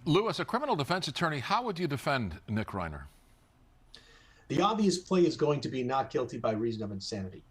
Lou, as a criminal defense attorney, how would you defend Nick Reiner? The obvious play is going to be not guilty by reason of insanity.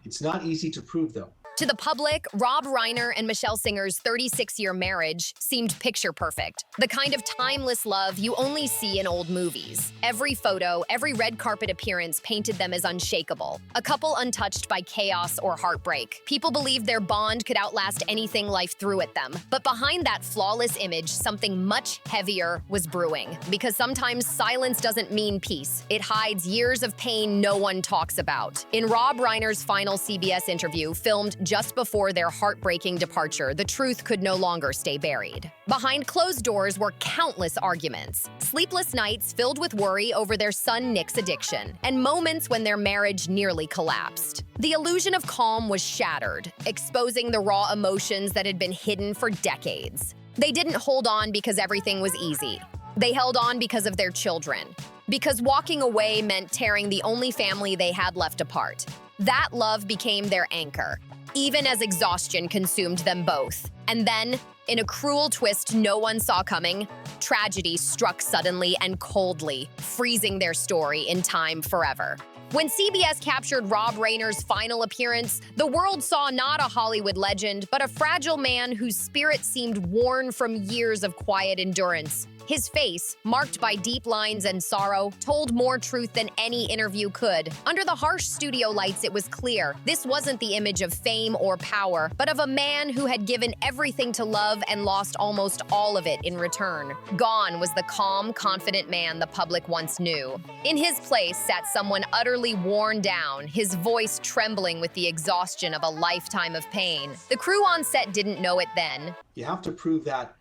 It's not easy to prove, though. To the public, Rob Reiner and Michele Singer's 36-year marriage seemed picture perfect. The kind of timeless love you only see in old movies. Every photo, every red carpet appearance painted them as unshakable. A couple untouched by chaos or heartbreak. People believed their bond could outlast anything life threw at them. But behind that flawless image, something much heavier was brewing. Because sometimes silence doesn't mean peace. It hides years of pain no one talks about. In Rob Reiner's final CBS interview, filmed just before their heartbreaking departure, the truth could no longer stay buried. Behind closed doors were countless arguments, sleepless nights filled with worry over their son Nick's addiction, and moments when their marriage nearly collapsed. The illusion of calm was shattered, exposing the raw emotions that had been hidden for decades. They didn't hold on because everything was easy. They held on because of their children. Because walking away meant tearing the only family they had left apart. That love became their anchor, even as exhaustion consumed them both. And then, in a cruel twist no one saw coming, tragedy struck suddenly and coldly, freezing their story in time forever. When CBS captured Rob Reiner's final appearance, the world saw not a Hollywood legend, but a fragile man whose spirit seemed worn from years of quiet endurance. His face, marked by deep lines and sorrow, told more truth than any interview could. Under the harsh studio lights, it was clear this wasn't the image of fame or power, but of a man who had given everything to love and lost almost all of it in return. Gone was the calm, confident man the public once knew. In his place sat someone utterly worn down, his voice trembling with the exhaustion of a lifetime of pain. The crew on set didn't know it then. You have to prove that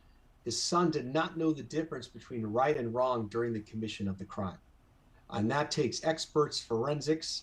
his son did not know the difference between right and wrong during the commission of the crime. And that takes experts, forensics.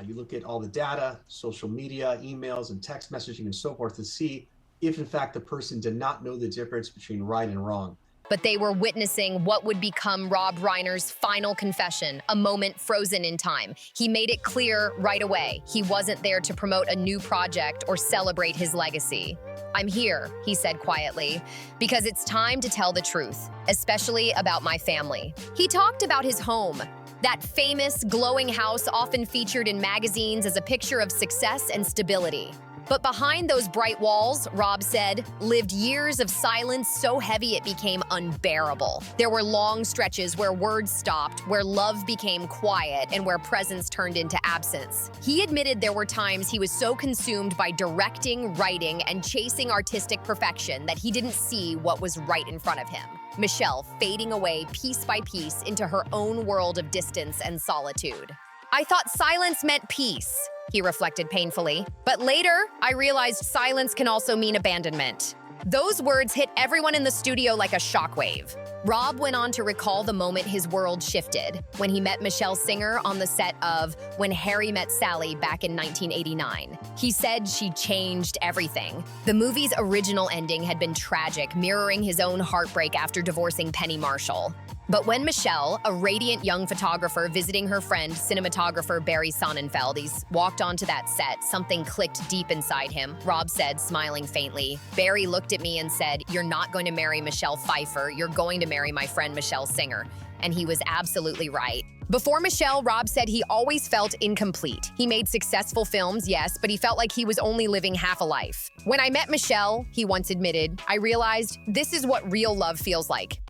You look at all the data, social media, emails, and text messaging and so forth to see if, in fact, the person did not know the difference between right and wrong. But they were witnessing what would become Rob Reiner's final confession, a moment frozen in time. He made it clear right away he wasn't there to promote a new project or celebrate his legacy. "I'm here," he said quietly, "because it's time to tell the truth, especially about my family." He talked about his home, that famous, glowing house often featured in magazines as a picture of success and stability. But behind those bright walls, Rob said, lived years of silence so heavy it became unbearable. There were long stretches where words stopped, where love became quiet, and where presence turned into absence. He admitted there were times he was so consumed by directing, writing, and chasing artistic perfection that he didn't see what was right in front of him. Michele fading away piece by piece into her own world of distance and solitude. "I thought silence meant peace," he reflected painfully. "But later, I realized silence can also mean abandonment." Those words hit everyone in the studio like a shockwave. Rob went on to recall the moment his world shifted, when he met Michele Singer on the set of When Harry Met Sally back in 1989. He said she changed everything. The movie's original ending had been tragic, mirroring his own heartbreak after divorcing Penny Marshall. But when Michele, a radiant young photographer visiting her friend, cinematographer Barry Sonnenfeld, walked onto that set, something clicked deep inside him, Rob said, smiling faintly. "Barry looked at me and said, 'You're not going to marry Michelle Pfeiffer, you're going to marry my friend Michele Singer.' And he was absolutely right." Before Michele, Rob said he always felt incomplete. He made successful films, yes, but he felt like he was only living half a life. "When I met Michele," he once admitted, "I realized this is what real love feels like."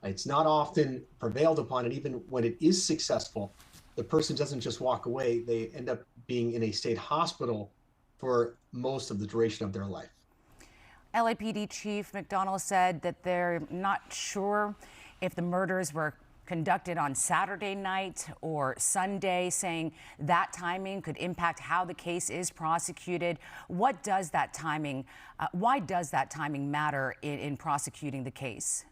It's not often prevailed upon, and even when it is successful, the person doesn't just walk away. They end up being in a state hospital for most of the duration of their life. LAPD Chief McDonald said that they're not sure if the murders were conducted on Saturday night or Sunday, saying that timing could impact how the case is prosecuted. What does that timing, why does that timing matter in prosecuting the case?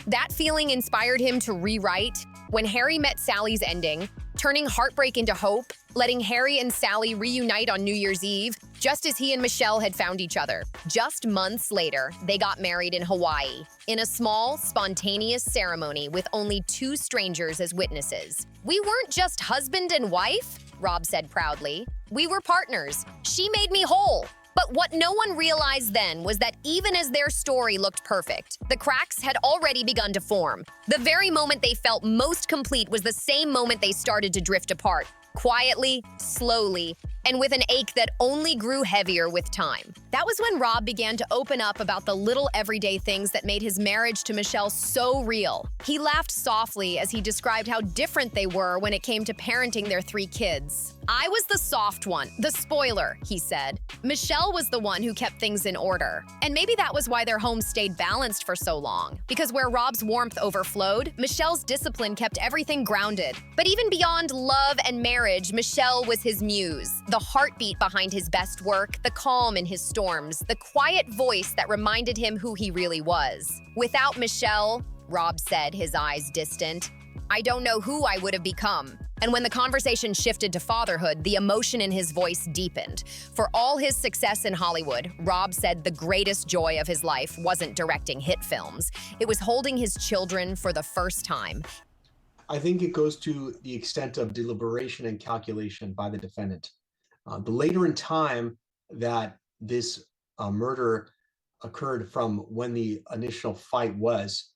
That feeling inspired him to rewrite When Harry Met Sally's ending, turning heartbreak into hope, letting Harry and Sally reunite on New Year's Eve, just as he and Michele had found each other. Just months later, they got married in Hawaii, in a small, spontaneous ceremony with only 2 strangers as witnesses. "We weren't just husband and wife," Rob said proudly. "We were partners. She made me whole." But what no one realized then was that even as their story looked perfect, the cracks had already begun to form. The very moment they felt most complete was the same moment they started to drift apart, quietly, slowly, and with an ache that only grew heavier with time. That was when Rob began to open up about the little everyday things that made his marriage to Michele so real. He laughed softly as he described how different they were when it came to parenting their 3 kids. "I was the soft one, the spoiler," he said. "Michele was the one who kept things in order." And maybe that was why their home stayed balanced for so long. Because where Rob's warmth overflowed, Michele's discipline kept everything grounded. But even beyond love and marriage, Michele was his muse. The heartbeat behind his best work, the calm in his storms, the quiet voice that reminded him who he really was. "Without Michele," Rob said, his eyes distant, "I don't know who I would have become." And when the conversation shifted to fatherhood, the emotion in his voice deepened. For all his success in Hollywood, Rob said the greatest joy of his life wasn't directing hit films. It was holding his children for the first time. I think it goes to the extent of deliberation and calculation by the defendant. The later in time that this murder occurred from when the initial fight was,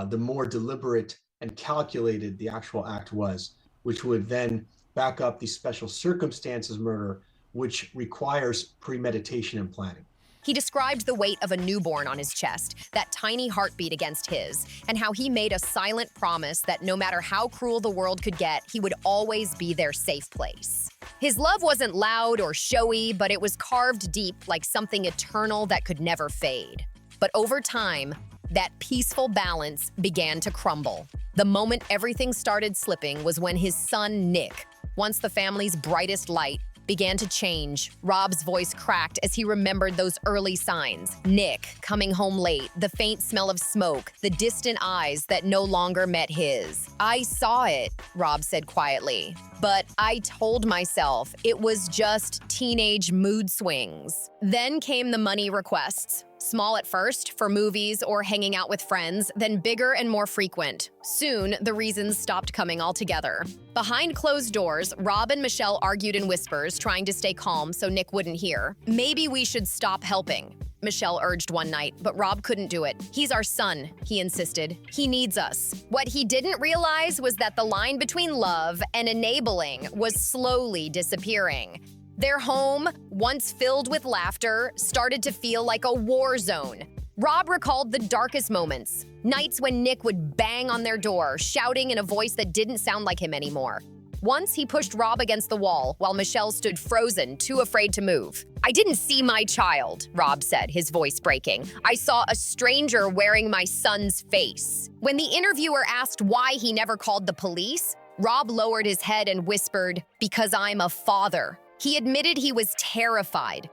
the more deliberate and calculated the actual act was, which would then back up the special circumstances murder, which requires premeditation and planning. He described the weight of a newborn on his chest, that tiny heartbeat against his, and how he made a silent promise that no matter how cruel the world could get, he would always be their safe place. His love wasn't loud or showy, but it was carved deep like something eternal that could never fade. But over time, that peaceful balance began to crumble. The moment everything started slipping was when his son, Nick, once the family's brightest light, began to change. Rob's voice cracked as he remembered those early signs. Nick, coming home late, the faint smell of smoke, the distant eyes that no longer met his. "I saw it," Rob said quietly, "but I told myself it was just teenage mood swings." Then came the money requests. Small at first, for movies or hanging out with friends, then bigger and more frequent. Soon, the reasons stopped coming altogether. Behind closed doors, Rob and Michele argued in whispers, trying to stay calm so Nick wouldn't hear. "Maybe we should stop helping," Michele urged one night, but Rob couldn't do it. "He's our son," he insisted. "He needs us." What he didn't realize was that the line between love and enabling was slowly disappearing. Their home, once filled with laughter, started to feel like a war zone. Rob recalled the darkest moments, nights when Nick would bang on their door, shouting in a voice that didn't sound like him anymore. Once he pushed Rob against the wall while Michele stood frozen, too afraid to move. "I didn't see my child," Rob said, his voice breaking. "I saw a stranger wearing my son's face." When the interviewer asked why he never called the police, Rob lowered his head and whispered, "Because I'm a father." He admitted he was terrified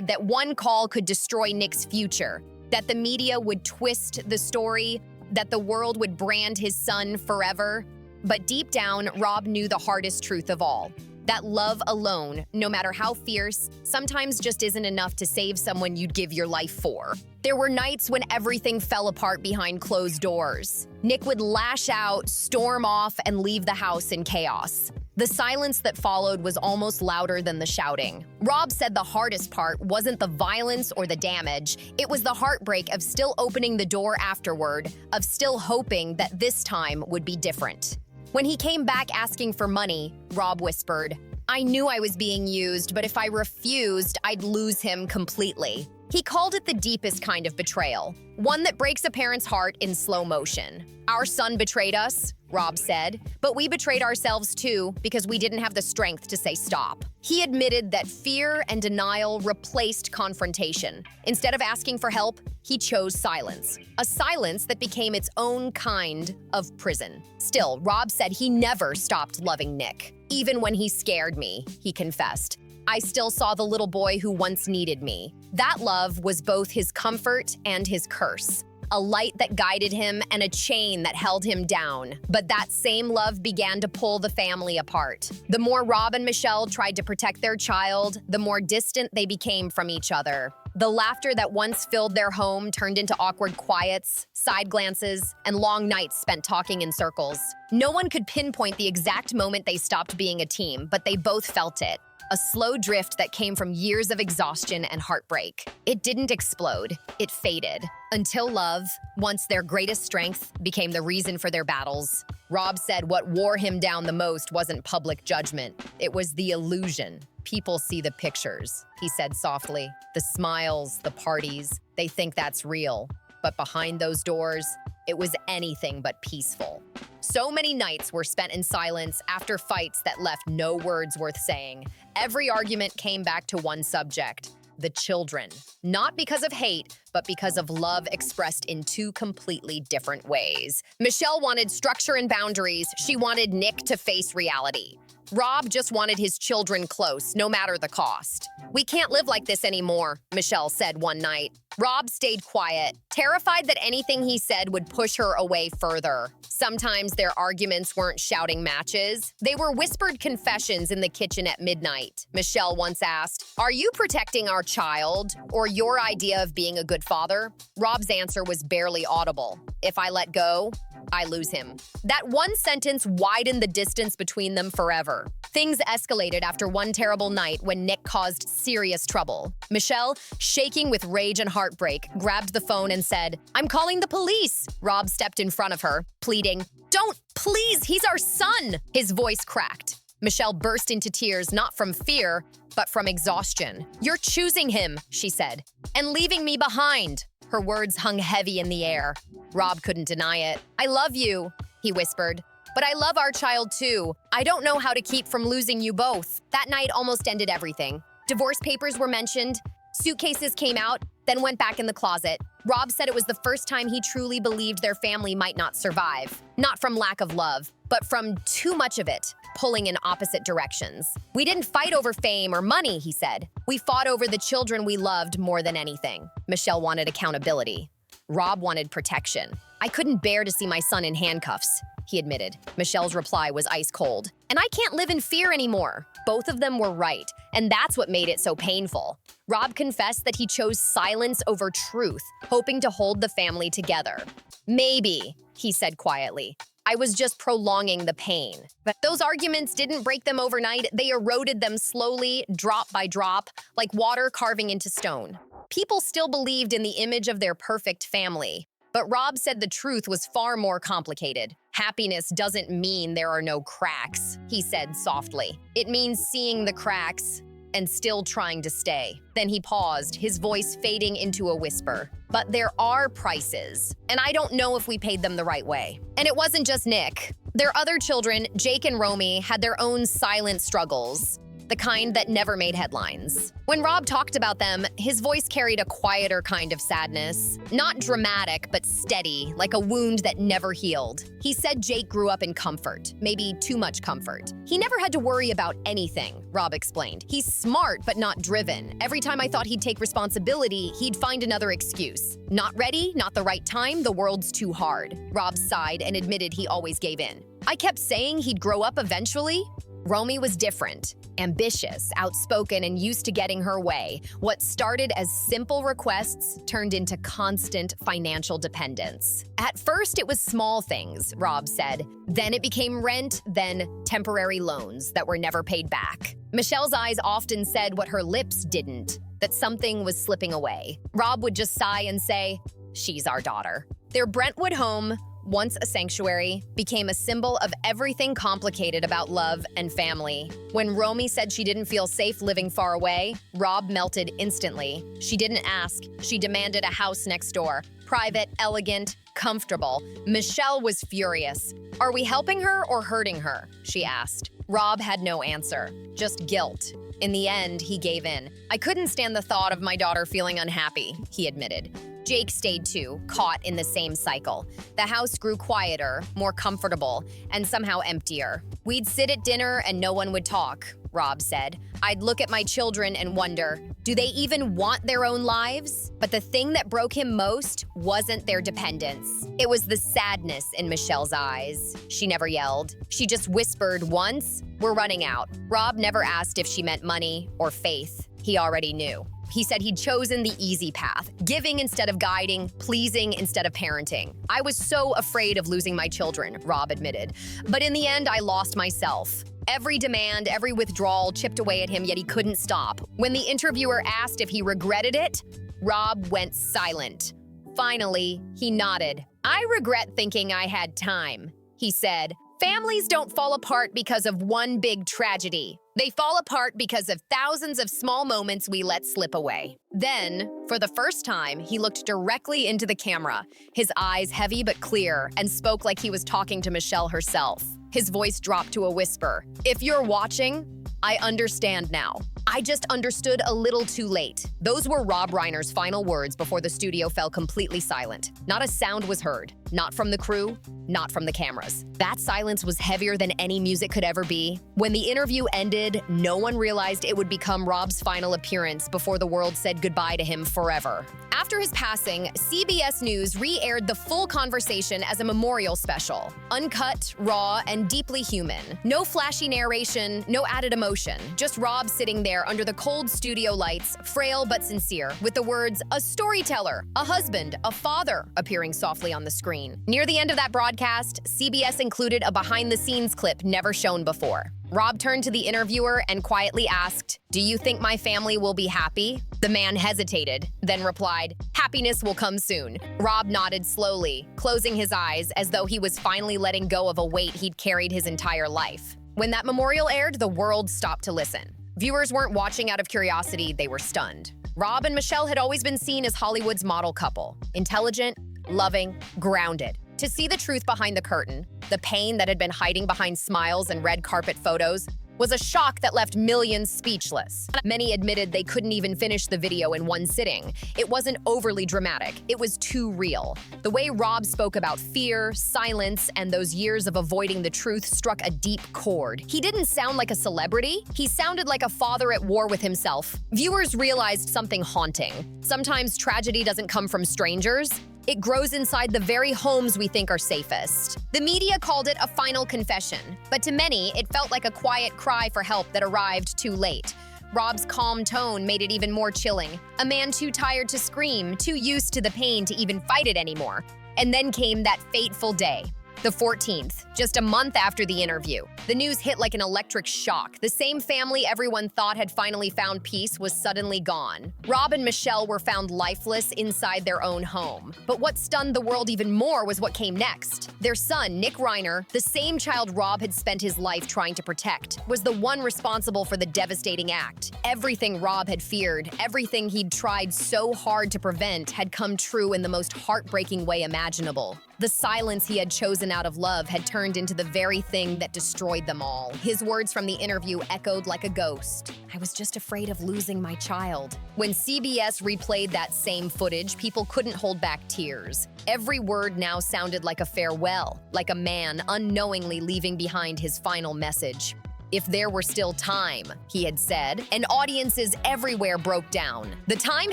that one call could destroy Nick's future, that the media would twist the story, that the world would brand his son forever. But deep down, Rob knew the hardest truth of all, that love alone, no matter how fierce, sometimes just isn't enough to save someone you'd give your life for. There were nights when everything fell apart behind closed doors. Nick would lash out, storm off, and leave the house in chaos. The silence that followed was almost louder than the shouting. Rob said the hardest part wasn't the violence or the damage, it was the heartbreak of still opening the door afterward, of still hoping that this time would be different. When he came back asking for money, Rob whispered, "I knew I was being used, but if I refused, I'd lose him completely." He called it the deepest kind of betrayal, one that breaks a parent's heart in slow motion. "Our son betrayed us," Rob said, "but we betrayed ourselves too because we didn't have the strength to say stop." He admitted that fear and denial replaced confrontation. Instead of asking for help, he chose silence, a silence that became its own kind of prison. Still, Rob said he never stopped loving Nick. "Even when he scared me," he confessed, "I still saw the little boy who once needed me." That love was both his comfort and his curse, a light that guided him and a chain that held him down. But that same love began to pull the family apart. The more Rob and Michele tried to protect their child, the more distant they became from each other. The laughter that once filled their home turned into awkward quiets, side glances, and long nights spent talking in circles. No one could pinpoint the exact moment they stopped being a team, but they both felt it. a slow drift that came from years of exhaustion and heartbreak. It didn't explode, it faded. Until love, once their greatest strength, became the reason for their battles. Rob said what wore him down the most wasn't public judgment, it was the illusion. People see the pictures, he said softly. The smiles, the parties, they think that's real. But behind those doors, it was anything but peaceful. So many nights were spent in silence after fights that left no words worth saying. Every argument came back to one subject: the children. Not because of hate, but because of love expressed in two completely different ways. Michele wanted structure and boundaries. She wanted Nick to face reality. Rob just wanted his children close, no matter the cost. "We can't live like this anymore," Michele said one night. Rob stayed quiet, terrified that anything he said would push her away further. Sometimes their arguments weren't shouting matches. They were whispered confessions in the kitchen at midnight. Michele once asked, "Are you protecting our child, or your idea of being a good father?" Rob's answer was barely audible. "If I let go, I lose him." That one sentence widened the distance between them forever. Things escalated after one terrible night when Nick caused serious trouble. Michele, shaking with rage and heartbreak, grabbed the phone and said, "I'm calling the police." Rob stepped in front of her, pleading, "Don't, please, he's our son." His voice cracked. Michele burst into tears, not from fear, but from exhaustion. "You're choosing him," she said, "and leaving me behind." Her words hung heavy in the air. Rob couldn't deny it. "I love you," he whispered, "but I love our child too. I don't know how to keep from losing you both." That night almost ended everything. Divorce papers were mentioned, suitcases came out, then went back in the closet. Rob said it was the first time he truly believed their family might not survive. Not from lack of love, but from too much of it, pulling in opposite directions. "We didn't fight over fame or money," he said. "We fought over the children we loved more than anything." Michele wanted accountability. Rob wanted protection. "I couldn't bear to see my son in handcuffs," he admitted. Michele's reply was ice cold. "And I can't live in fear anymore." Both of them were right, and that's what made it so painful. Rob confessed that he chose silence over truth, hoping to hold the family together. "Maybe," he said quietly, "I was just prolonging the pain." But those arguments didn't break them overnight. They eroded them slowly, drop by drop, like water carving into stone. People still believed in the image of their perfect family. But Rob said the truth was far more complicated. "Happiness doesn't mean there are no cracks," he said softly. "It means seeing the cracks and still trying to stay." Then he paused, his voice fading into a whisper. "But there are prices, and I don't know if we paid them the right way." And it wasn't just Nick. Their other children, Jake and Romy, had their own silent struggles. The kind that never made headlines. When Rob talked about them, his voice carried a quieter kind of sadness. Not dramatic, but steady, like a wound that never healed. He said Jake grew up in comfort, maybe too much comfort. "He never had to worry about anything," Rob explained. "He's smart, but not driven. Every time I thought he'd take responsibility, he'd find another excuse. Not ready, not the right time, the world's too hard." Rob sighed and admitted he always gave in. "I kept saying he'd grow up eventually." Romy was different, ambitious, outspoken, and used to getting her way. What started as simple requests turned into constant financial dependence. "At first, it was small things," Rob said. "Then it became rent, then temporary loans that were never paid back." Michele's eyes often said what her lips didn't, that something was slipping away. Rob would just sigh and say, "She's our daughter." Their Brentwood home, once a sanctuary, became a symbol of everything complicated about love and family. When Romy said she didn't feel safe living far away, Rob melted instantly. She didn't ask. She demanded a house next door. Private, elegant, comfortable. Michele was furious. "Are we helping her or hurting her?" she asked. Rob had no answer, just guilt. In the end, he gave in. "I couldn't stand the thought of my daughter feeling unhappy," he admitted. Jake stayed too, caught in the same cycle. The house grew quieter, more comfortable, and somehow emptier. "We'd sit at dinner and no one would talk," Rob said. "I'd look at my children and wonder, do they even want their own lives?" But the thing that broke him most wasn't their dependence. It was the sadness in Michele's eyes. She never yelled. She just whispered once, "We're running out." Rob never asked if she meant money or faith. He already knew. He said he'd chosen the easy path, giving instead of guiding, pleasing instead of parenting. "I was so afraid of losing my children," Rob admitted. "But in the end, I lost myself." Every demand, every withdrawal chipped away at him, yet he couldn't stop. When the interviewer asked if he regretted it, Rob went silent. Finally, he nodded. "I regret thinking I had time," he said. "Families don't fall apart because of one big tragedy. They fall apart because of thousands of small moments we let slip away." Then, for the first time, he looked directly into the camera, his eyes heavy but clear, and spoke like he was talking to Michele herself. His voice dropped to a whisper. "If you're watching, I understand now. I just understood a little too late." Those were Rob Reiner's final words before the studio fell completely silent. Not a sound was heard. Not from the crew, not from the cameras. That silence was heavier than any music could ever be. When the interview ended, no one realized it would become Rob's final appearance before the world said goodbye to him forever. After his passing, CBS News re-aired the full conversation as a memorial special. Uncut, raw, and deeply human. No flashy narration, no added emotion. Just Rob sitting there under the cold studio lights, frail but sincere, with the words, "a storyteller, a husband, a father," appearing softly on the screen. Near the end of that broadcast, CBS included a behind-the-scenes clip never shown before. Rob turned to the interviewer and quietly asked, "Do you think my family will be happy?" The man hesitated, then replied, "Happiness will come soon." Rob nodded slowly, closing his eyes as though he was finally letting go of a weight he'd carried his entire life. When that memorial aired, the world stopped to listen. Viewers weren't watching out of curiosity, they were stunned. Rob and Michele had always been seen as Hollywood's model couple. Intelligent, loving, grounded. To see the truth behind the curtain, the pain that had been hiding behind smiles and red carpet photos, was a shock that left millions speechless. Many admitted they couldn't even finish the video in one sitting. It wasn't overly dramatic, it was too real. The way Rob spoke about fear, silence, and those years of avoiding the truth struck a deep chord. He didn't sound like a celebrity, he sounded like a father at war with himself. Viewers realized something haunting. Sometimes tragedy doesn't come from strangers. It grows inside the very homes we think are safest. The media called it a final confession, but to many, it felt like a quiet cry for help that arrived too late. Rob's calm tone made it even more chilling. A man too tired to scream, too used to the pain to even fight it anymore. And then came that fateful day. The 14th, just a month after the interview. The news hit like an electric shock. The same family everyone thought had finally found peace was suddenly gone. Rob and Michele were found lifeless inside their own home. But what stunned the world even more was what came next. Their son, Nick Reiner, the same child Rob had spent his life trying to protect, was the one responsible for the devastating act. Everything Rob had feared, everything he'd tried so hard to prevent, had come true in the most heartbreaking way imaginable. The silence he had chosen out of love had turned into the very thing that destroyed them all. His words from the interview echoed like a ghost. "I was just afraid of losing my child." When CBS replayed that same footage, people couldn't hold back tears. Every word now sounded like a farewell, like a man unknowingly leaving behind his final message. "If there were still time," he had said, and audiences everywhere broke down. The time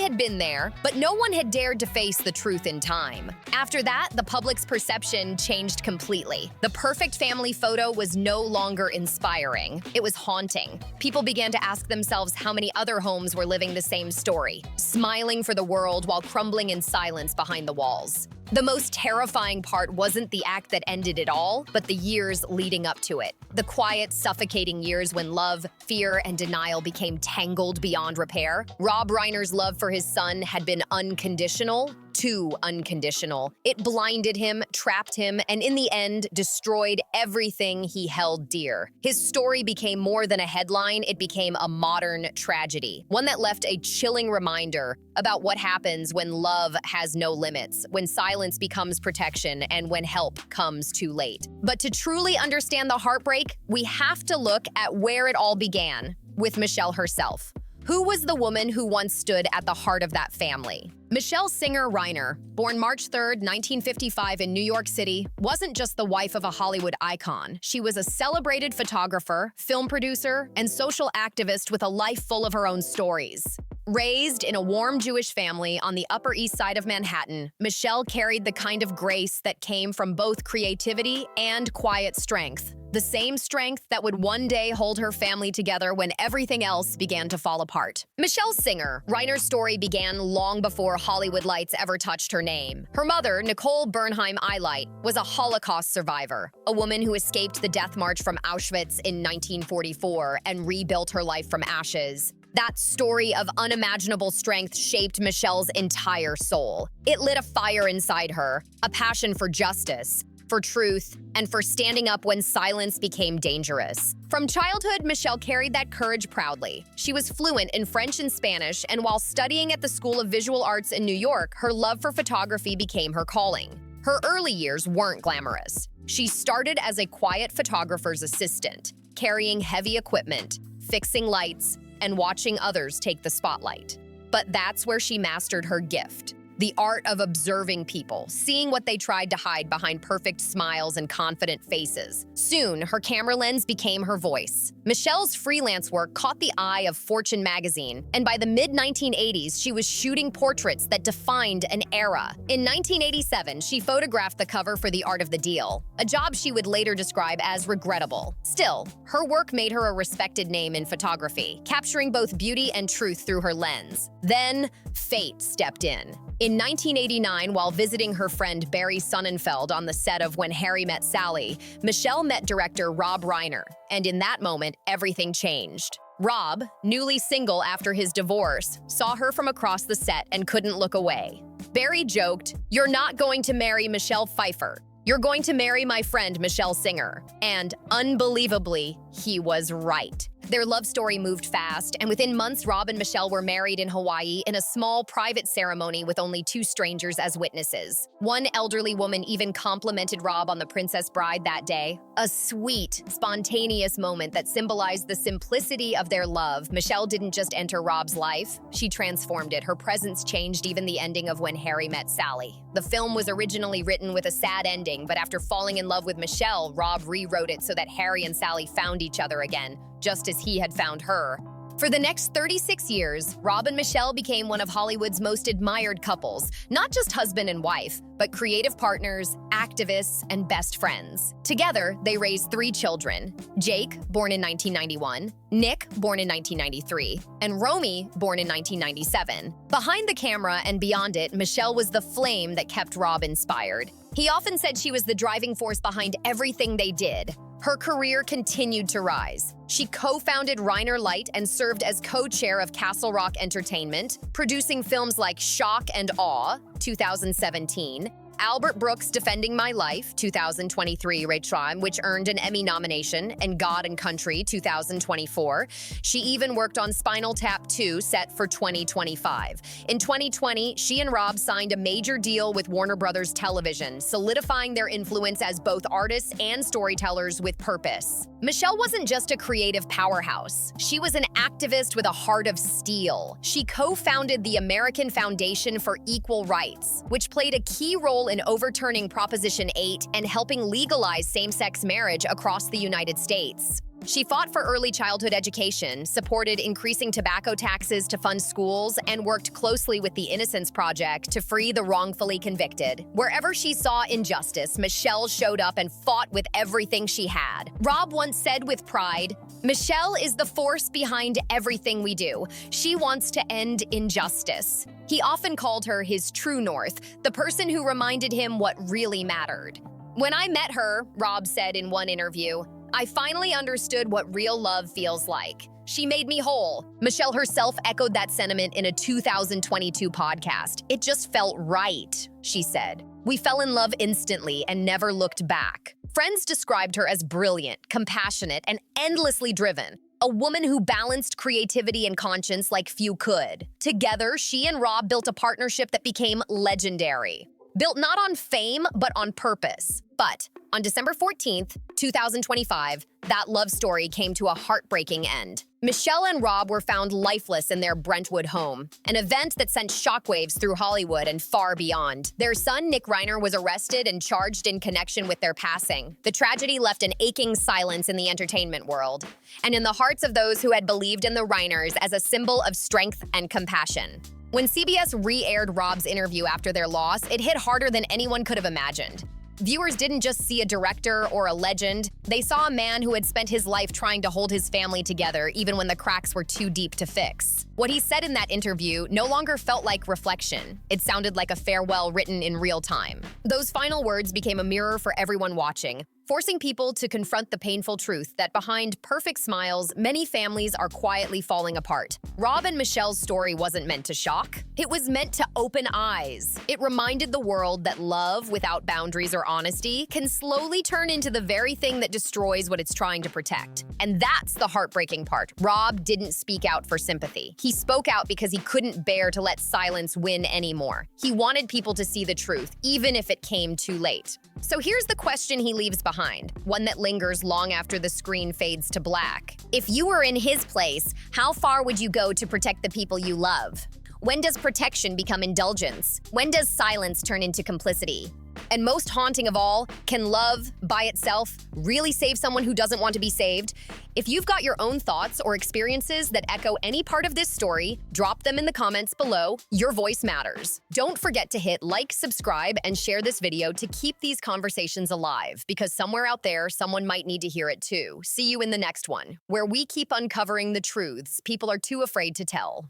had been there, but no one had dared to face the truth in time. After that, the public's perception changed completely. The perfect family photo was no longer inspiring. It was haunting. People began to ask themselves how many other homes were living the same story, smiling for the world while crumbling in silence behind the walls. The most terrifying part wasn't the act that ended it all, but the years leading up to it. The quiet, suffocating years when love, fear, and denial became tangled beyond repair. Rob Reiner's love for his son had been unconditional, too unconditional. It blinded him, trapped him, and in the end, destroyed everything he held dear. His story became more than a headline, it became a modern tragedy. One that left a chilling reminder about what happens when love has no limits, when silence becomes protection, and when help comes too late. But to truly understand the heartbreak, we have to look at where it all began, with Michele herself. Who was the woman who once stood at the heart of that family? Michele Singer Reiner, born March 3, 1955 in New York City, wasn't just the wife of a Hollywood icon. She was a celebrated photographer, film producer, and social activist with a life full of her own stories. Raised in a warm Jewish family on the Upper East Side of Manhattan, Michele carried the kind of grace that came from both creativity and quiet strength. the same strength that would one day hold her family together when everything else began to fall apart. Michele Singer, Reiner's story began long before Hollywood lights ever touched her name. Her mother, Nicole Bernheim Eileit, was a Holocaust survivor, a woman who escaped the death march from Auschwitz in 1944 and rebuilt her life from ashes. That story of unimaginable strength shaped Michele's entire soul. It lit a fire inside her, a passion for justice, for truth, and for standing up when silence became dangerous. From childhood, Michele carried that courage proudly. She was fluent in French and Spanish, and while studying at the School of Visual Arts in New York, her love for photography became her calling. Her early years weren't glamorous. She started as a quiet photographer's assistant, carrying heavy equipment, fixing lights, and watching others take the spotlight. But that's where she mastered her gift. The art of observing people, seeing what they tried to hide behind perfect smiles and confident faces. Soon, her camera lens became her voice. Michele's freelance work caught the eye of Fortune magazine, and by the mid-1980s, she was shooting portraits that defined an era. In 1987, she photographed the cover for The Art of the Deal, a job she would later describe as regrettable. Still, her work made her a respected name in photography, capturing both beauty and truth through her lens. Then, fate stepped in. In 1989, while visiting her friend Barry Sonnenfeld on the set of When Harry Met Sally, Michele met director Rob Reiner, and in that moment, everything changed. Rob, newly single after his divorce, saw her from across the set and couldn't look away. Barry joked, "You're not going to marry Michelle Pfeiffer. You're going to marry my friend Michele Singer." And unbelievably, he was right. Their love story moved fast, and within months, Rob and Michele were married in Hawaii in a small private ceremony with only 2 strangers as witnesses. One elderly woman even complimented Rob on the Princess Bride that day. A sweet, spontaneous moment that symbolized the simplicity of their love. Michele didn't just enter Rob's life, she transformed it. Her presence changed even the ending of When Harry Met Sally. The film was originally written with a sad ending, but after falling in love with Michele, Rob rewrote it so that Harry and Sally found each other again, just as he had found her. For the next 36 years, Rob and Michele became one of Hollywood's most admired couples, not just husband and wife, but creative partners, activists, and best friends. Together, they raised 3 children: Jake, born in 1991, Nick, born in 1993, and Romy, born in 1997. Behind the camera and beyond it, Michele was the flame that kept Rob inspired. He often said she was the driving force behind everything they did. Her career continued to rise. She co-founded Reiner Light and served as co-chair of Castle Rock Entertainment, producing films like Shock and Awe, 2017, Albert Brooks' Defending My Life, 2023, which earned an Emmy nomination, and God and Country, 2024. She even worked on Spinal Tap 2, set for 2025. In 2020, she and Rob signed a major deal with Warner Brothers Television, solidifying their influence as both artists and storytellers with purpose. Michele wasn't just a creative powerhouse. She was an activist with a heart of steel. She co-founded the American Foundation for Equal Rights, which played a key role in overturning Proposition 8 and helping legalize same-sex marriage across the United States. She fought for early childhood education, supported increasing tobacco taxes to fund schools, and worked closely with the Innocence Project to free the wrongfully convicted. Wherever she saw injustice, Michele showed up and fought with everything she had. Rob once said with pride, "Michele is the force behind everything we do. She wants to end injustice." He often called her his true north, the person who reminded him what really mattered. "When I met her," Rob said in one interview, "I finally understood what real love feels like. She made me whole." Michele herself echoed that sentiment in a 2022 podcast. "It just felt right," she said. "We fell in love instantly and never looked back." Friends described her as brilliant, compassionate, and endlessly driven. A woman who balanced creativity and conscience like few could. Together, she and Rob built a partnership that became legendary. Built not on fame, but on purpose. But on December 14th, 2025, that love story came to a heartbreaking end. Michele and Rob were found lifeless in their Brentwood home, an event that sent shockwaves through Hollywood and far beyond. Their son, Nick Reiner, was arrested and charged in connection with their passing. The tragedy left an aching silence in the entertainment world, and in the hearts of those who had believed in the Reiners as a symbol of strength and compassion. When CBS re-aired Rob's interview after their loss, it hit harder than anyone could have imagined. Viewers didn't just see a director or a legend, They saw a man who had spent his life trying to hold his family together even when the cracks were too deep to fix. What he said in that interview no longer felt like reflection. It sounded like a farewell written in real time. Those final words became a mirror for everyone watching, forcing people to confront the painful truth that behind perfect smiles, many families are quietly falling apart. Rob and Michele's story wasn't meant to shock. It was meant to open eyes. It reminded the world that love without boundaries or honesty can slowly turn into the very thing that destroys what it's trying to protect. And that's the heartbreaking part. Rob didn't speak out for sympathy. He spoke out because he couldn't bear to let silence win anymore. He wanted people to see the truth, even if it came too late. So here's the question he leaves behind, one that lingers long after the screen fades to black. If you were in his place, how far would you go to protect the people you love? When does protection become indulgence? When does silence turn into complicity? And most haunting of all, can love, by itself, really save someone who doesn't want to be saved? If you've got your own thoughts or experiences that echo any part of this story, drop them in the comments below. Your voice matters. Don't forget to hit like, subscribe, and share this video to keep these conversations alive, because somewhere out there, someone might need to hear it too. See you in the next one, where we keep uncovering the truths people are too afraid to tell.